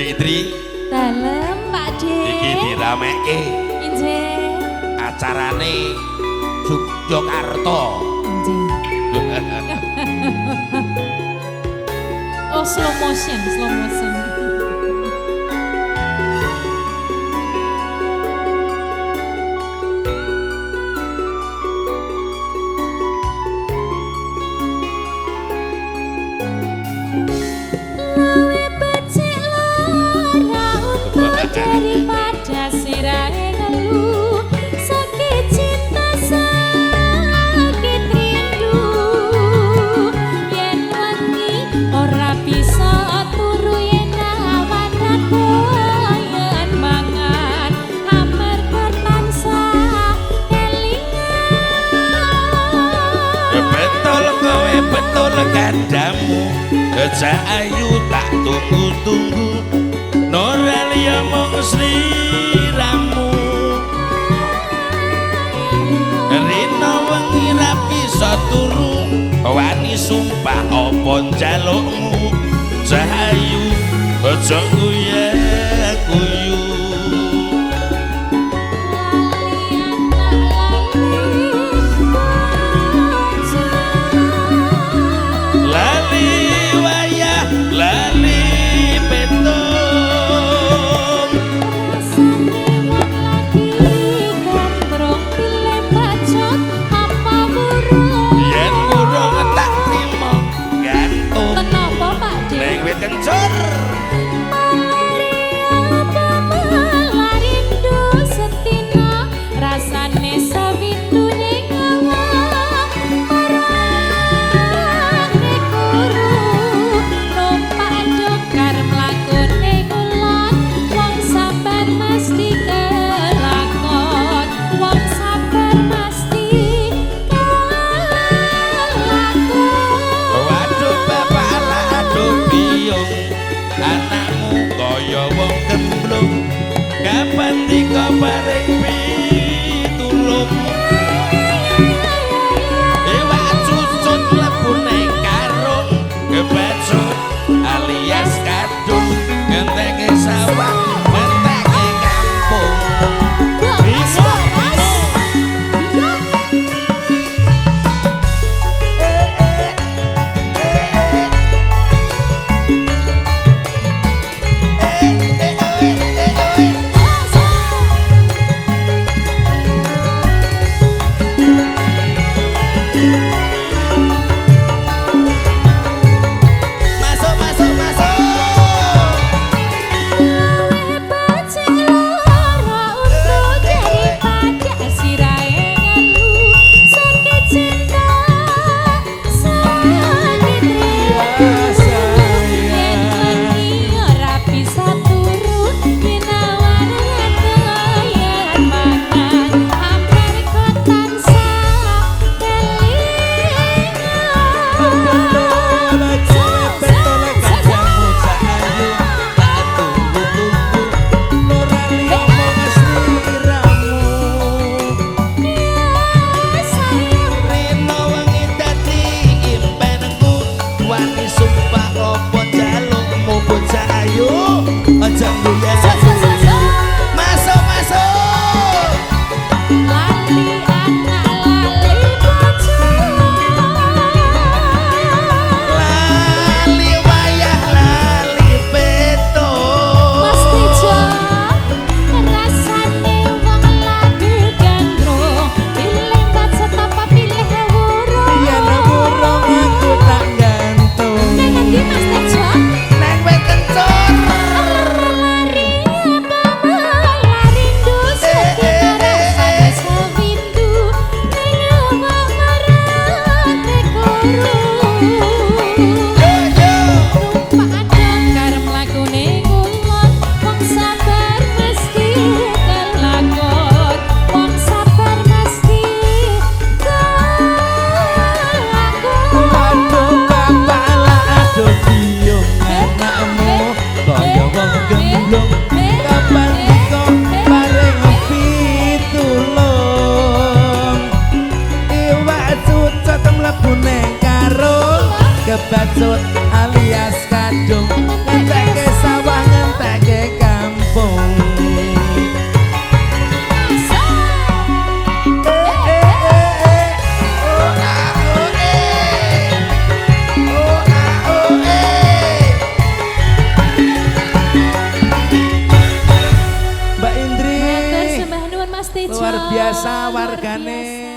Dik Tri. Dalem Pak Dik. Iki diramekke. Injih. Acarane Yogyakarta. Injih. Oh, slow motion, slow motion. Daripada sirahe ngeluh sakit cinta sakit rindu yen wengi ora bisa turu yen awan rakoyan mangan amarga tansah kelingan betul kowe betul kandamu ayu tak tunggu-tunggu Norelia mong sliramu Rina wengi ra bisa turu wani sumpah apa njalukmu Cahayu aja guyu lali wayah lali kencur rindu setina rasane sewindu ning awak marang guru numpak dokar mlakune ngulon wong sabar mesti kelakon wong sabar mesti kelakon waduh bapak ala aduh biung anakmu kaya wong gemblung kapan dikabaring pitulung iwak cucut mlebu ning karung kebacut alias kadung ngenteke sawah ngenteke kampung kebacut alias kadung ngentek sawah ngentek luar biasa wargane.